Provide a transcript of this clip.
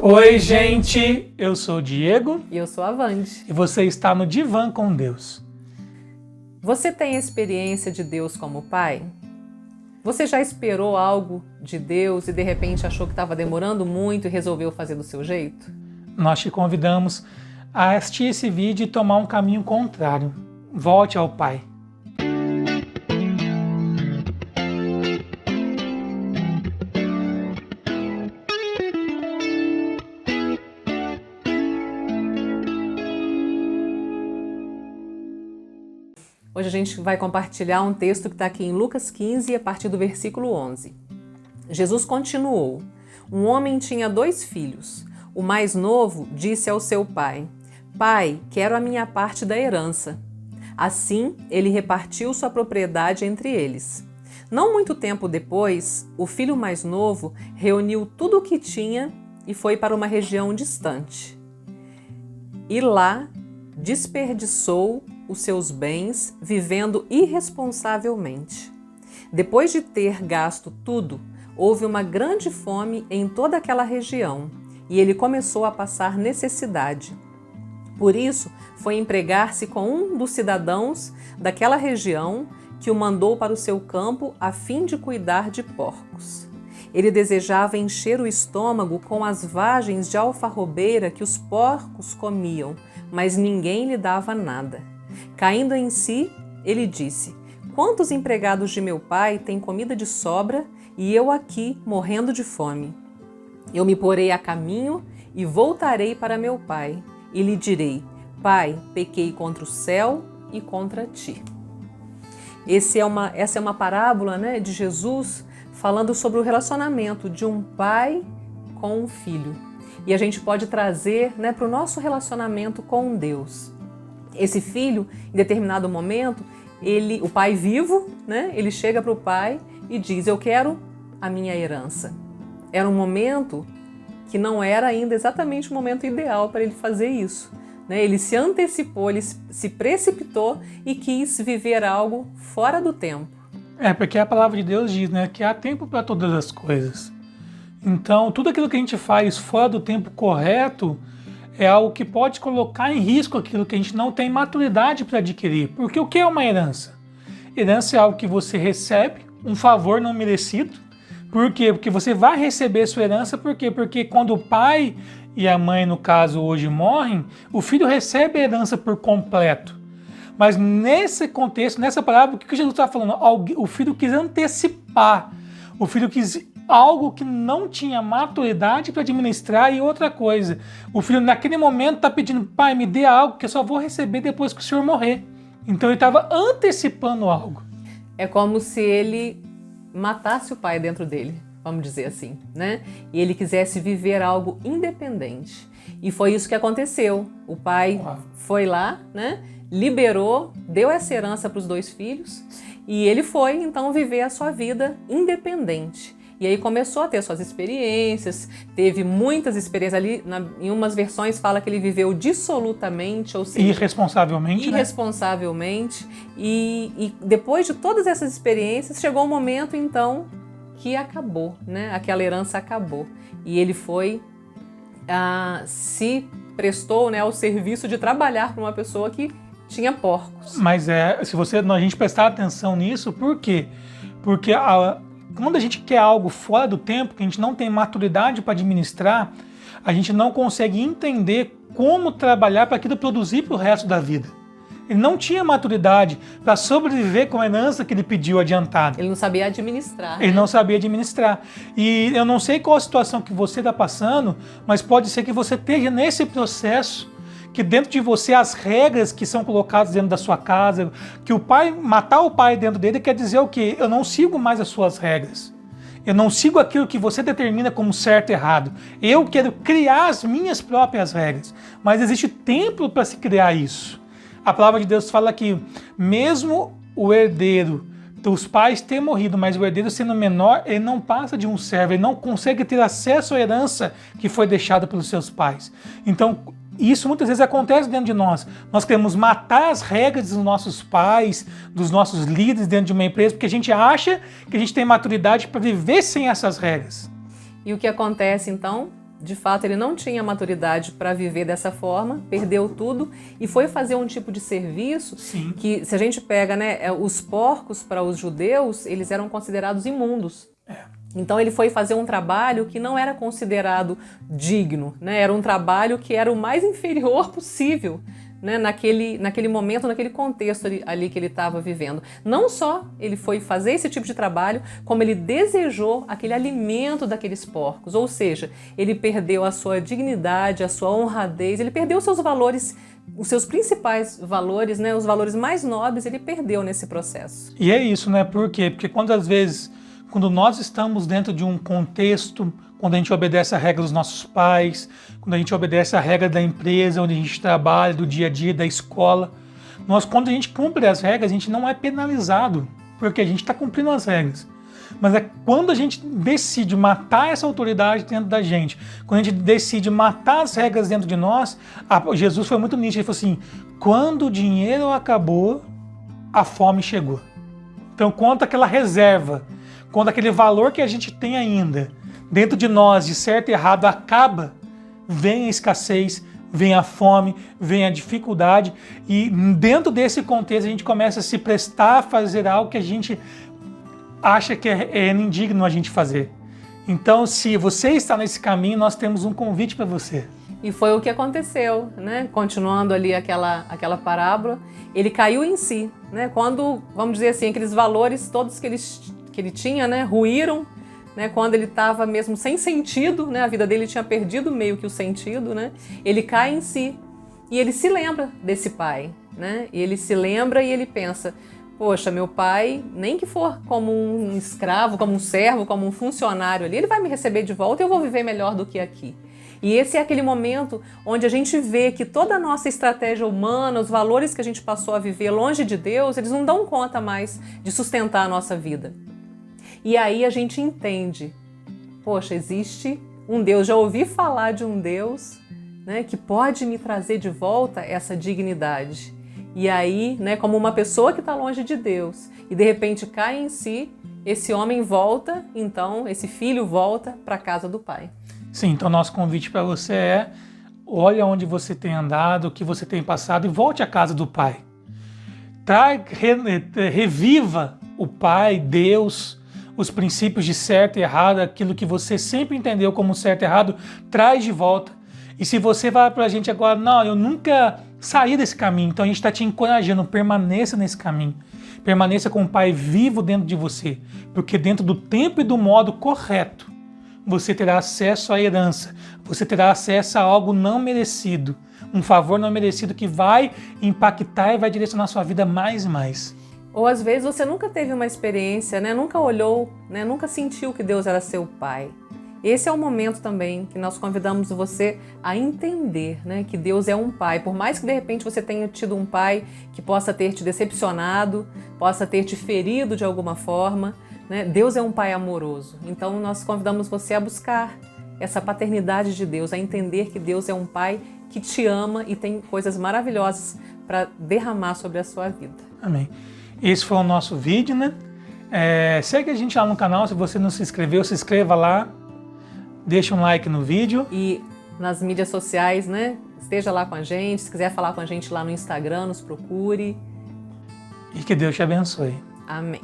Oi, gente! Eu sou o Diego. E eu sou a Vande. E você está no Divã com Deus. Você tem a experiência de Deus como Pai? Você já esperou algo de Deus e de repente achou que estava demorando muito e resolveu fazer do seu jeito? Nós te convidamos a assistir esse vídeo e tomar um caminho contrário. Volte ao Pai. Hoje a gente vai compartilhar um texto que está aqui em Lucas 15, a partir do versículo 11. Jesus continuou: Um homem tinha 2 filhos. O mais novo disse ao seu pai: Pai, quero a minha parte da herança. Assim, ele repartiu sua propriedade entre eles. Não muito tempo depois, o filho mais novo reuniu tudo o que tinha e foi para uma região distante. E lá desperdiçou os seus bens vivendo irresponsavelmente. Depois de ter gasto tudo, houve uma grande fome em toda aquela região e ele começou a passar necessidade. Por isso, foi empregar-se com um dos cidadãos daquela região que o mandou para o seu campo a fim de cuidar de porcos. Ele desejava encher o estômago com as vagens de alfarrobeira que os porcos comiam, mas ninguém lhe dava nada. Caindo em si, ele disse: Quantos empregados de meu pai têm comida de sobra e eu aqui morrendo de fome? Eu me porei a caminho e voltarei para meu pai e lhe direi: Pai, pequei contra o céu e contra ti. Essa é uma parábola, de Jesus falando sobre o relacionamento de um pai com um filho. E a gente pode trazer para o nosso relacionamento com Deus. Esse filho, em determinado momento, o pai vivo, ele chega para o pai e diz: Eu quero a minha herança. Era um momento que não era ainda exatamente o momento ideal para ele fazer isso. Ele se antecipou, ele se precipitou e quis viver algo fora do tempo. Porque a palavra de Deus diz, que há tempo para todas as coisas. Então, tudo aquilo que a gente faz fora do tempo correto é algo que pode colocar em risco aquilo que a gente não tem maturidade para adquirir. Porque o que é uma herança? Herança é algo que você recebe, um favor não merecido. Por quê? Porque você vai receber sua herança, por quê? Porque quando o pai e a mãe, no caso, hoje morrem, o filho recebe a herança por completo. Mas nesse contexto, nessa parábola, o que Jesus está falando? O filho quis antecipar, o filho quis algo que não tinha maturidade para administrar. E outra coisa, o filho naquele momento está pedindo: pai, me dê algo que eu só vou receber depois que o senhor morrer. Então ele estava antecipando algo. É como se ele matasse o pai dentro dele, vamos dizer assim, E ele quisesse viver algo independente. E foi isso que aconteceu. O pai foi lá, liberou, deu essa herança para os 2 filhos e ele foi então viver a sua vida independente. E aí começou a ter suas experiências, teve muitas experiências ali, em umas versões fala que ele viveu dissolutamente, ou seja, irresponsavelmente. E depois de todas essas experiências, chegou um momento então que acabou, aquela herança acabou. E ele foi, se prestou ao serviço de trabalhar para uma pessoa que tinha porcos. Mas se a gente prestar atenção nisso, por quê? Porque quando a gente quer algo fora do tempo, que a gente não tem maturidade para administrar, a gente não consegue entender como trabalhar para aquilo produzir para o resto da vida. Ele não tinha maturidade para sobreviver com a herança que ele pediu adiantada. Ele não sabia administrar. Ele não sabia administrar. E eu não sei qual a situação que você está passando, mas pode ser que você esteja nesse processo, que dentro de você as regras que são colocadas dentro da sua casa, que matar o pai dentro dele quer dizer o quê? Eu não sigo mais as suas regras. Eu não sigo aquilo que você determina como certo e errado. Eu quero criar as minhas próprias regras. Mas existe tempo para se criar isso. A palavra de Deus fala que mesmo o herdeiro dos pais ter morrido, mas o herdeiro sendo menor, ele não passa de um servo, ele não consegue ter acesso à herança que foi deixada pelos seus pais. Então, isso muitas vezes acontece dentro de nós. Nós queremos matar as regras dos nossos pais, dos nossos líderes dentro de uma empresa, porque a gente acha que a gente tem maturidade para viver sem essas regras. E o que acontece então? De fato, ele não tinha maturidade para viver dessa forma, perdeu tudo e foi fazer um tipo de serviço Sim. que, se a gente pega, né, os porcos para os judeus, eles eram considerados imundos. Então ele foi fazer um trabalho que não era considerado digno, né? Era um trabalho que era o mais inferior possível, né? Naquele momento, naquele contexto ali que ele estava vivendo. Não só ele foi fazer esse tipo de trabalho, como ele desejou aquele alimento daqueles porcos, ou seja, ele perdeu a sua dignidade, a sua honradez, ele perdeu os seus valores, os seus principais valores, né? Os valores mais nobres, ele perdeu nesse processo. E é isso, né? Por quê? Porque quando nós estamos dentro de um contexto, quando a gente obedece a regra dos nossos pais, quando a gente obedece a regra da empresa onde a gente trabalha, do dia a dia, da escola, quando a gente cumpre as regras, a gente não é penalizado, porque a gente está cumprindo as regras. Mas é quando a gente decide matar essa autoridade dentro da gente, quando a gente decide matar as regras dentro de nós, Jesus foi muito nítido, ele falou assim, quando o dinheiro acabou, a fome chegou. Então, quanto aquela reserva, quando aquele valor que a gente tem ainda dentro de nós, de certo e errado, acaba, vem a escassez, vem a fome, vem a dificuldade e dentro desse contexto a gente começa a se prestar a fazer algo que a gente acha que é indigno a gente fazer. Então, se você está nesse caminho, nós temos um convite para você. E foi o que aconteceu, né? Continuando ali aquela parábola, ele caiu em si, né? Quando, vamos dizer assim, aqueles valores todos que ele tinha, né, ruíram, né, quando ele estava mesmo sem sentido, né, a vida dele tinha perdido meio que o sentido, né, ele cai em si e ele se lembra desse pai, né, e ele se lembra e ele pensa, poxa, meu pai, nem que for como um escravo, como um servo, como um funcionário ali, ele vai me receber de volta e eu vou viver melhor do que aqui. E esse é aquele momento onde a gente vê que toda a nossa estratégia humana, os valores que a gente passou a viver longe de Deus, eles não dão conta mais de sustentar a nossa vida. E aí a gente entende, poxa, existe um Deus, já ouvi falar de um Deus, né, que pode me trazer de volta essa dignidade. E aí, né, como uma pessoa que está longe de Deus e de repente cai em si, esse homem volta, então esse filho volta para a casa do pai. Sim, então nosso convite para você é, olha onde você tem andado, o que você tem passado e volte à casa do pai. Reviva o pai, Deus, os princípios de certo e errado, aquilo que você sempre entendeu como certo e errado, traz de volta. E se você vai para a gente agora, não, eu nunca saí desse caminho, então a gente está te encorajando, permaneça nesse caminho. Permaneça com o Pai vivo dentro de você, porque dentro do tempo e do modo correto, você terá acesso à herança, você terá acesso a algo não merecido, um favor não merecido que vai impactar e vai direcionar a sua vida mais e mais. Ou às vezes você nunca teve uma experiência, né? Nunca olhou, né? Nunca sentiu que Deus era seu pai. Esse é o momento também que nós convidamos você a entender, né, que Deus é um pai. Por mais que de repente você tenha tido um pai que possa ter te decepcionado, possa ter te ferido de alguma forma, né, Deus é um pai amoroso. Então nós convidamos você a buscar essa paternidade de Deus, a entender que Deus é um pai que te ama e tem coisas maravilhosas para derramar sobre a sua vida. Amém. Esse foi o nosso vídeo, né? Segue a gente lá no canal, se você não se inscreveu, se inscreva lá, deixa um like no vídeo. E nas mídias sociais, né? Esteja lá com a gente, se quiser falar com a gente lá no Instagram, nos procure. E que Deus te abençoe. Amém.